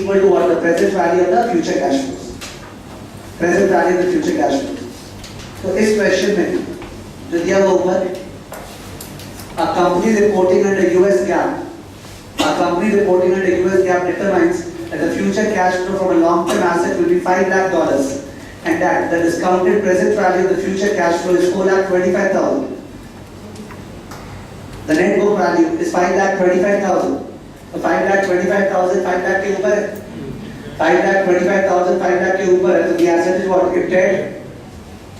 equal to what? The present value of the future cash flows. Present value of the future cash flows. तो इस question में जो दिया हुआ ऊपर, a company reporting under US GAAP, a company reporting under US GAAP determines that the future cash flow from a long-term asset will be $5 lakh and that the discounted present value of the future cash flow is $4,25,000. The net book value is $5,25,000. तो 5,25,000 5 लाख के ऊपर है, 5,25,000 5 लाख के ऊपर है, तो the asset is what? If dead,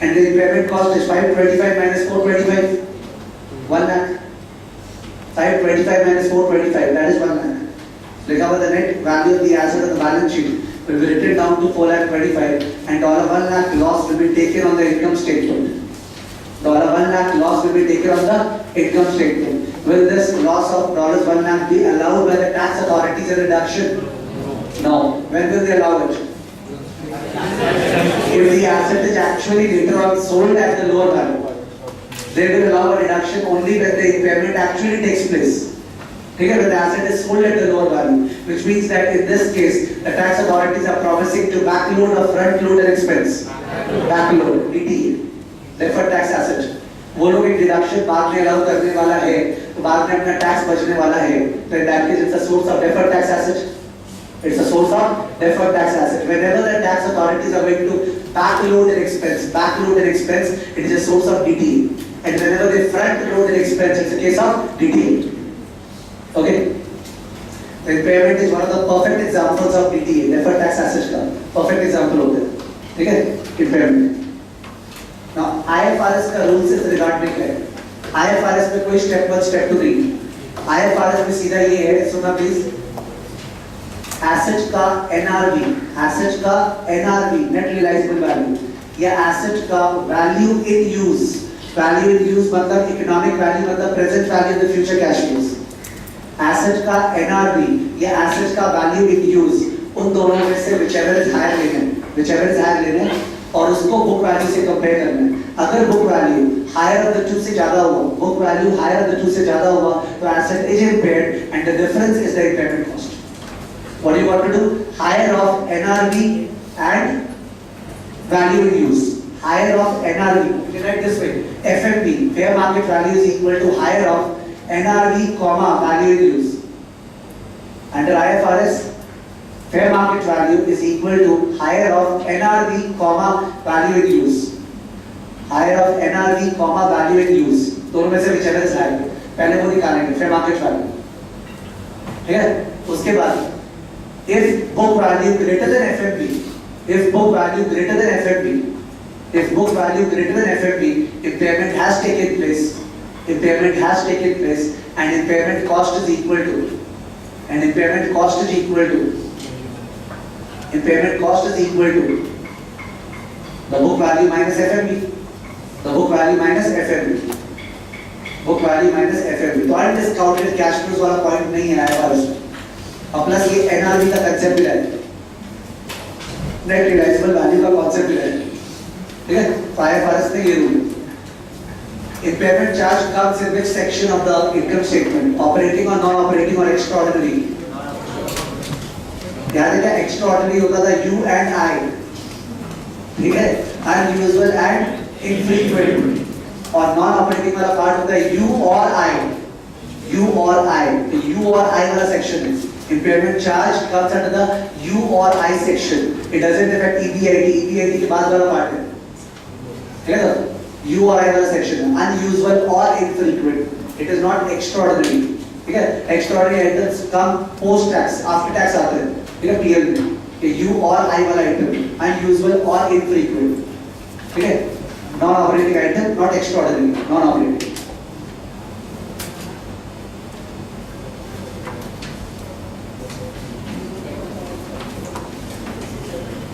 and the impairment cost is 525 minus 425, 1 lakh. 525 minus 425, that is 1 lakh. Recover the net value of the asset on the balance sheet will be written down to 4,25,000 and $1 lakh loss will be taken on the income statement. $1 lakh loss will be taken on the income statement. Will this loss of $1 lakh be allowed by the tax authorities as a deduction? No. When will they allow it? If the asset is actually later on sold at the lower value, they will allow a deduction only when the impairment actually takes place. Okay, when the asset is sold at the lower value, which means that in this case, the tax authorities are promising to backload or front load an expense. Backload, DTA, deferred tax asset. वो लोग एक deduction बाद में allow करने वाला है, तो बाद में अपना टैक्स बचने वाला है, तो in that case it's a source of deferred tax asset. It's a source of deferred tax asset. Whenever the tax authorities are going to backload an expense, it is a source of DTA. And whenever they front load an expense, it's a case of DTA. Okay? The impairment is one of the perfect examples of DTA, deferred tax asset का perfect example होता है. ठीक है? Impairment. Now IFRS का rules इस regard में क्या है? IFRS में कोई step 1 step 2 नहीं. IFRS में सीधा ये है, सुना please. Asset का NRV, net realizable value, या asset का value in use मतलब economic value मतलब present value of the future cash flows. Asset का NRV या asset का value in use, उन दोनों में से whichever is higher लेना है और उसको book value से compare करना है. अगर book value higher of the two से ज़्यादा हुआ, तो asset is impaired and the difference is the impairment cost. What do you want to do? Higher of NRV and value in use. Higher of NRV. You write this way. FMV, fair market value, is equal to higher of NRV, value in use. Under IFRS, fair market value is equal to higher of NRV, value in use. Higher of NRV, value in use. दोनों में से whichever is higher. पहले वो निकालेंगे fair market value. ठीक है? उसके बाद if book value greater than FMV, impairment has taken place, and impairment cost is equal to, the book value minus FMV, तो undiscounted cash flows वाला पॉइंट नहीं है IFRS में. और प्लस ये NRV का कंसेप्ट भी है, नेट रियलाइजेबल वैल्यू का कॉन्सेप्ट भी है. ठीक है? IFRS में ये रूल है. Impairment charge comes in which section of the income statement? Operating or non-operating or extraordinary? याद है क्या extraordinary होता था U and I, ठीक है? Unusual and infrequent. और non-operating वाला पार्ट होता है U or I. तो U or I वाला सेक्शन है. Impairment charge comes under the U or I section. It doesn't affect EBIT के बाद वाला पार्ट है. ठीक है? U or I वाला सेक्शन है. Unusual or infrequent. It is not extraordinary. ठीक है? Extraordinary items come post tax, after tax आते हैं. ठीक है? PL में. U or I वाला item. Unusual or infrequent. ठीक है? Non-operating item, not extraordinary. Non-operating.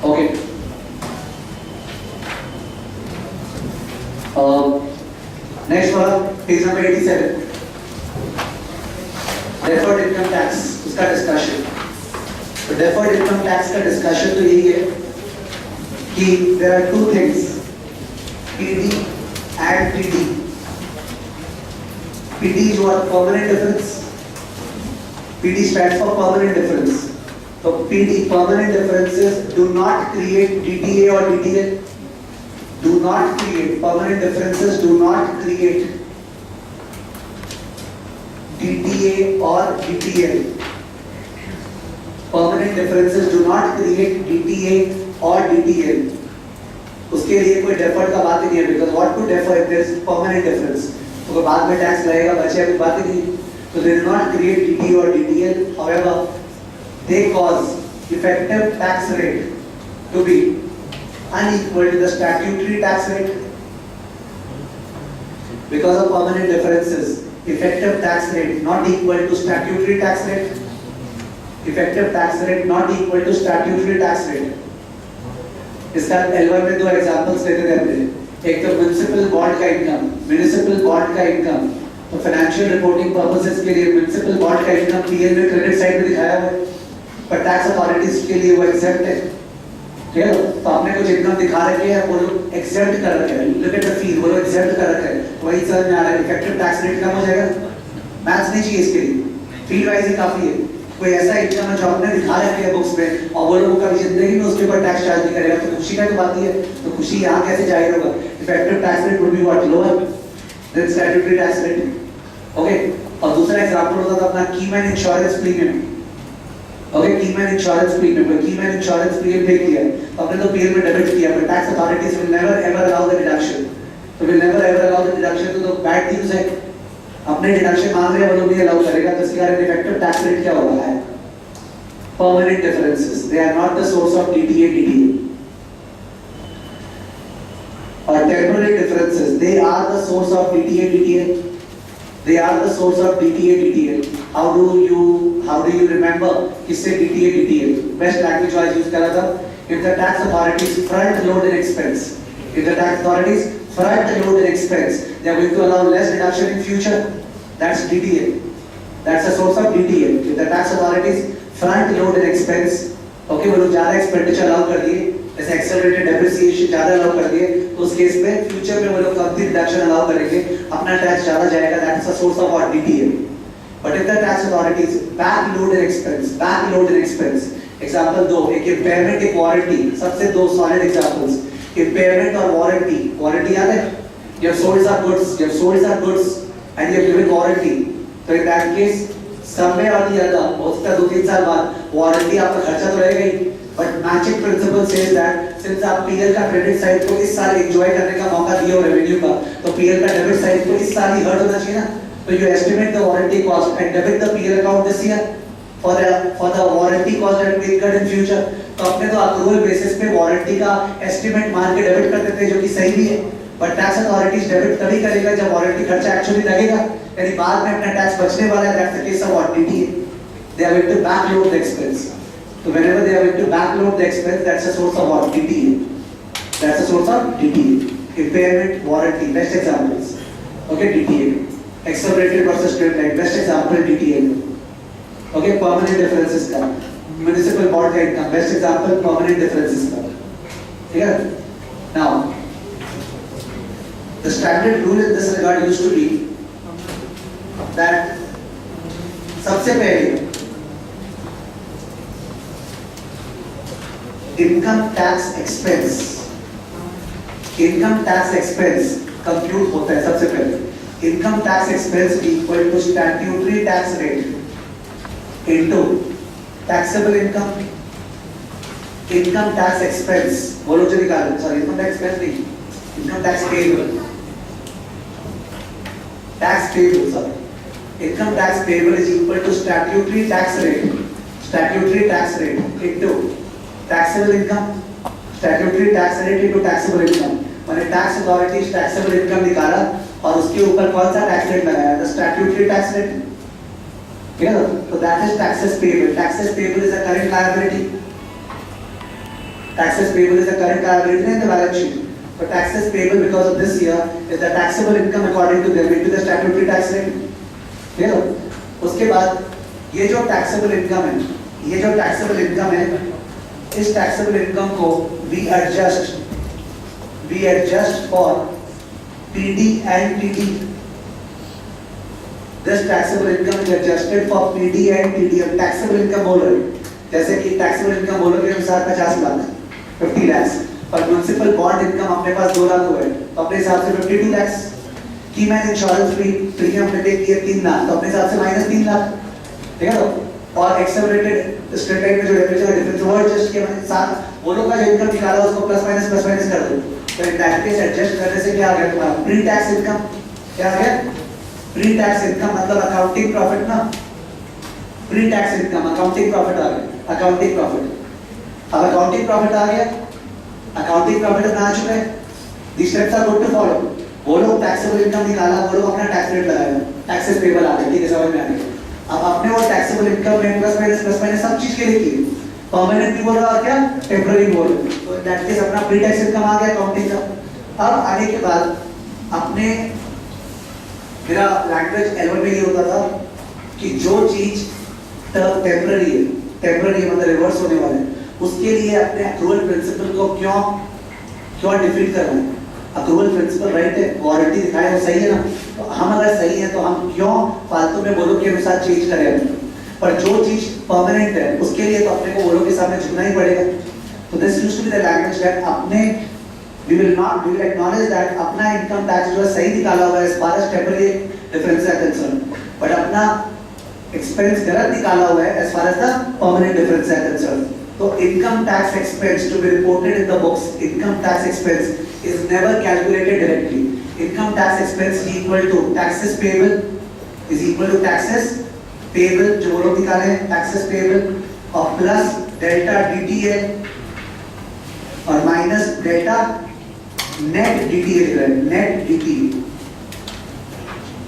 Okay. Next one, page number 87. Deferred income tax, उसका discussion. तो deferred income tax का discussion तो यही है कि there are two things, PD and PD. PD is what? Permanent difference. PD stands for permanent difference. तो PD permanent differences do not create DTA or DTL. Do not create permanent differences. Do not create DTA or DTL. Permanent differences do not create DTA or DTL. उसके लिए कोई deferred का बात ही नहीं है, because what to defer if there is permanent difference? तो कोई बाद में टैक्स लगेगा, बचेगा कोई बात ही नहीं. So they do not create DTA or DTL. However, they cause effective tax rate to be unequal to the statutory tax rate. Because of permanent differences, effective tax rate not equal to statutory tax rate. Effective tax rate not equal to statutory tax rate. इसका L1 में दो examples देते रहते हैं. एक तो municipal bond का income, municipal bond का इनकम. तो फाइनेंशियल रिपोर्टिंग पर्पसेस के लिए म्युनिसिपल बॉन्ड का इनकम पीएल में क्रेडिट साइड में दिखाया हुआ है, पर टैक्स अथॉरिटीज के लिए वो एक्सेप्ट है. ठीक है, तो आपने कुछ इनकम दिखा रखी है, वो लोग एक्सेप्ट कर रखे हैं. लुक एट द फी, वो लोग एक्सेप्ट कर रखे हैं. वही समझ में आ रहा है, इफेक्टिव टैक्स रेट कम हो जाएगा. मैथ्स नहीं चाहिए इसके लिए, फील्ड वाइज ही काफी है. कोई ऐसा इनकम है जो आपने दिखा रखी है बुक्स में, और वो लोगों का जिंदगी में उसके ऊपर टैक्स चार्ज नहीं करेगा, तो खुशी का तो बात ही है. तो खुशी यहाँ कैसे जाहिर होगा? Effective tax rate would be what, lower than statutory tax rate. Okay, और दूसरा एग्जांपल होता था अपना keyman insurance premium. Okay, keyman insurance premium, keyman insurance premium pay किया, आपने तो पीएल में डेबिट किया, but tax authorities will never ever allow the deduction. तो will never ever allow the deduction, तो बैड थिंग्स है. अपने डिडक्शन मांग रहे हैं, वो लोग नहीं अलाउ करेगा, तो इसके कारण इफेक्टिव टैक्स रेट क्या होगा? है permanent differences. They are not the source of DTA, DTA. Or temporary differences. They are the source of DTA, DTA. They are the source of DTA, DTA. How do you remember किससे DTA, DTA? Best language wise use करा था. If the tax authorities front load an expense, if the tax authorities front load an expense, they are going to allow less deduction in future. That's DTA. That's the source of DTA. If the tax authorities front load an expense, okay, वो लोग ज्यादा expenditure allow कर दिए, जैसे accelerated depreciation ज्यादा allow कर दिए, तो उस केस में फ्यूचर में वो लोग कम डिडक्शन अलाउ करेंगे, अपना टैक्स ज्यादा जाएगा. That is the source of what, DTA. But if the tax authorities back load an expense, example दो, एक इम्पेयरमेंट, एक वारंटी, सबसे दो सॉलिड एग्जांपल्स. इम्पेयरमेंट और वारंटी. वारंटी याद है? You have sold some goods and you have given warranty. तो in that case समय और दी अदर, उसका 2-3 साल बाद वारंटी आपका खर्चा तो रहेगा ही, but matching principle says that since आप पीएल का क्रेडिट साइड को इस साल एंजॉय करने का मौका दिए हो रेवेन्यू का, तो पीएल का डेबिट साइड को इस साल ही हर्ट होना चाहिए ना. तो you estimate the warranty cost and debit the PL account this year for the warranty cost that we incurred in future. तो अपने तो अक्रूवल बेसिस पे वारंटी का एस्टिमेट मार के डेबिट कर देते हैं, जो कि सही भी है. बट टैक्स अथॉरिटीज डेबिट तभी करेगा जब वारंटी खर्चा एक्चुअली लगेगा, यानी बाद में अपना टैक्स बचने वाला है. That's the case of what, DTA. They are going to backload the expense. So whenever they are going to backload the expense, that's a source of what, DTA. That's a source of DTA. Impairment, warranty, best examples. Okay, DTA. Accelerated versus streamlined, best example DTA. Okay, permanent differences का. Municipal bond का income, best example permanent differences का. ठीक है? Now, the standard rule in this regard used to be that सबसे पहले income tax expense compute होता है. सबसे पहले income tax expense equal to statutory tax rate into taxable income. Income tax expense वो लोग जो निकाले, सॉरी इनकम टैक्स एक्सपेंस नहीं, income tax payable, sorry. Income tax payable is equal to statutory tax rate into taxable income. Statutory tax rate into taxable income. मैंने tax authorities taxable income निकाला और उसके ऊपर कौन सा tax rate लगाया? The statutory tax rate. ठीक है? तो that is taxes payable. Taxes payable is a current liability. Taxes payable is a current liability in the balance sheet. But taxes payable because of this year is the taxable income according to them into the statutory tax rate. ठीक है? उसके बाद ये जो taxable income है, इस taxable income को we adjust for PD and TD. This taxable income is adjusted for PD and TD. अब टैक्सेबल इनकम बोल रहे हैं, जैसे कि टैक्सेबल इनकम बोलो के अनुसार 50 लाख 50 लाख, पर म्युनिसिपल बॉन्ड इनकम अपने पास 2 लाख हुआ है तो अपने हिसाब से 52 लाख की मैंने इंश्योरेंस प्रीमियम पे पे किया 3 लाख तो अपने हिसाब से माइनस 3 लाख, ठीक है। और एक्सेलरेटेड स्ट्रेट लाइन में जो डेप्रिसिएशन डिफरेंस वो एडजस्ट किया मैंने साथ वो लोग का जो इनकम निकाला उसको प्लस माइनस कर दो, तो इन दैट केस एडजस्ट करने से क्या आ गया तुम्हारा प्री टैक्स इनकम, क्या आ गया प्री टैक्स इनकम मतलब अकाउंटिंग प्रॉफिट ना, pre tax income accounting profit आ गया, अकाउंटिंग प्रॉफिट। अब अकाउंटिंग प्रॉफिट आ गया, अकाउंटिंग प्रॉफिट अपना आ चुका है, the steps are good to follow. वो लोग टैक्सेबल इनकम निकाला, वो लोग अपना टैक्स रेट लगाया, टैक्सेस पेबल आ गए, ठीक है समझ में आ गया। अब आपने वो टैक्सेबल इनकम में प्लस माइनस सब चीज के लिए की, परमानेंट भी बोल रहा और क्या टेम्पररी बोल रहा, तो दैट केस अपना प्री टैक्स इनकम आ गया अकाउंटिंग का। अब आने के बाद अपने मेरा लैंग्वेज एलवन में ये होता था कि जो चीज टेम्पररी है, टेम्पररी मतलब रिवर्स होने वाला है, उसके लिए अपने अक्रूवल प्रिंसिपल को क्यों डिफीट करना है। अक्रूवल प्रिंसिपल राइट है, वारंटी दिखाए वो सही है ना, तो हम अगर सही है तो हम क्यों फालतू में बोलो के अनुसार चेंज करें, पर जो चीज परमानेंट है उसके लिए तो अपने को बोलो के सामने झुकना ही पड़ेगा। तो this used to be the language that अपने we will acknowledge that अपना इनकम टैक्स जो है सही निकाला हुआ है as far as temporary difference है concerned, but अपना एक्सपेंस गलत निकाला हुआ है as far as the permanent difference है concerned। तो income tax expense to be reported in the books, income tax expense is never calculated directly। income tax expense is equal to taxes payable is equal to taxes payable जो वो लोग निकाले हैं taxes payable और plus delta DTA और minus delta net DTA लिख रहे हैं, net DTA।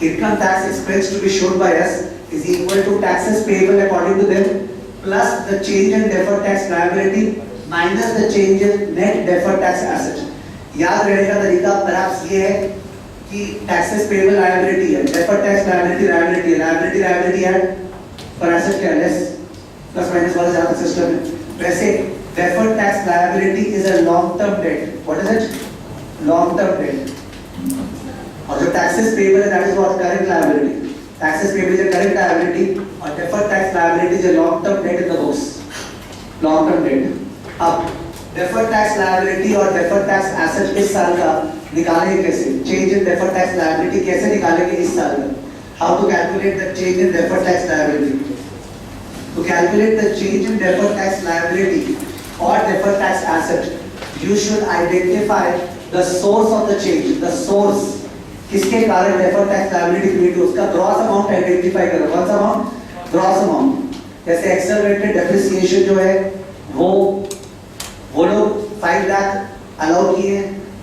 income tax expense to be shown by us is equal to taxes payable according to them plus the change in deferred tax liability minus the change in net deferred tax asset। याद रहने का तरीका perhaps ये है कि taxes payable liability है, deferred tax liability है, पर asset क्या है less, plus minus वाला ज़्यादा सिस्टम है। वैसे deferred tax liability is a long term debt, what is it? long term debt। और जो taxes payable है that is what current liability, taxes payable is a current liability और deferred tax liability is a long term debt in the books, long term debt। अब deferred tax liability और deferred tax asset इस साल का निकालेंगे कैसे, change in deferred tax liability कैसे निकालेंगे इस साल का, how to calculate the change in deferred tax liability। To calculate the change in deferred tax liability or deferred tax asset, you should identify the source of the change, the source किसके कारण deferred tax liability create हुई, उसका gross amount identify करो। कौन सा amount? gross amount। जैसे accelerated depreciation जो है वो लोग 5 लाख अलाउ किए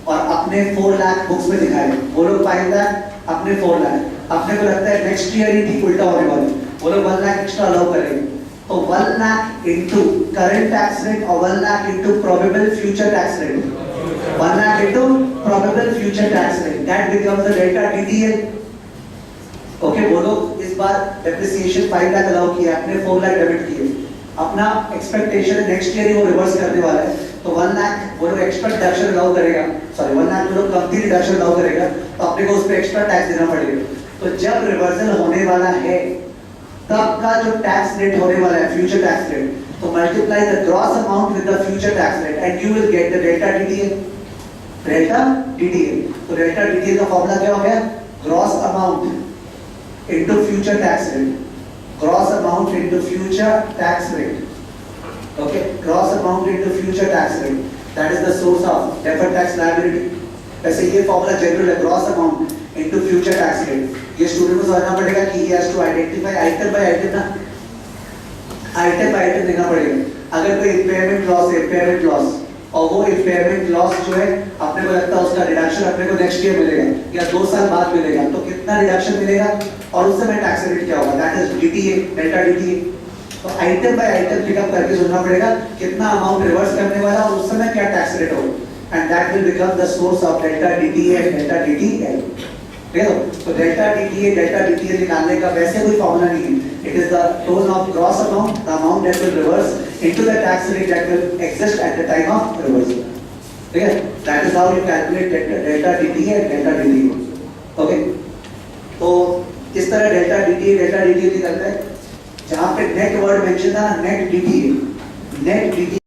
और अपने 4 लाख बुक्स में दिखाए, वो लोग 5 लाख अपने 4 लाख, अपने को लगता है नेक्स्ट ईयर ही ठीक उल्टा होने वाला है, वो लोग 1 लाख एक्स्ट्रा अलाउ करेंगे, तो 1 lakh into current tax rate और 1 lakh into probable future tax rate, 1 lakh into probable future tax rate, that becomes the delta DTA। Okay, वो लोग इस बार depreciation 5 लाख अलाउ किया, अपने 4 लाख डेबिट किए, अपना एक्सपेक्टेशन नेक्स्ट ईयर ही वो रिवर्स करने वाला है, तो 1 लाख वो लोग एक्स्ट्रा डिडक्शन अलाउ करेगा, सॉरी 1 लाख वो लोग कम डिडक्शन अलाउ करेगा, तो अपने को उस पर एक्स्ट्रा टैक्स देना पड़ेगा। तो जब रिवर्सल होने वाला है तब का जो टैक्स रेट होने वाला है फ्यूचर टैक्स रेट, तो multiply the gross amount with the future tax rate and you will get the delta DTA। Delta DTA, तो डेल्टा DTA का फॉर्मूला क्या हो गया, gross amount into future tax rate, gross amount into future tax rate. Okay, gross amount into future tax rate, that is the source of deferred tax liability. वैसे ये formula general है, gross amount into future tax rate. ये student को समझना पड़ेगा कि he has to identify item by item ना, item by item देखना पड़ेगा। अगर कोई इम्पेयरमेंट लॉस है, इम्पेयरमेंट लॉस, और वो इम्पेयरमेंट लॉस जो है अपने को लगता है उसका रिडक्शन अपने को नेक्स्ट ईयर मिलेगा या 2 साल बाद मिलेगा, तो कितना रिडक्शन मिलेगा और उस समय टैक्स रेट क्या होगा, that is DTA, delta DTA। तो आइटम बाय आइटम पिकअप करके सुनना पड़ेगा कितना अमाउंट रिवर्स करने वाला और उस समय क्या टैक्स रेट होगा, and that will become the source of delta DTA and delta DTL। ठीक है, तो डेल्टा DTA निकालने का वैसे कोई फॉर्मूला नहीं है, it is the total of gross amount, the amount that will reverse into the tax rate that will exist at the time of reversal। ठीक है, that is how you calculate delta DTA and delta DTA। okay, तो इस तरह delta DTA निकलता है। जहाँ पे net word mention था, नेट डीटीए, नेट डीटीए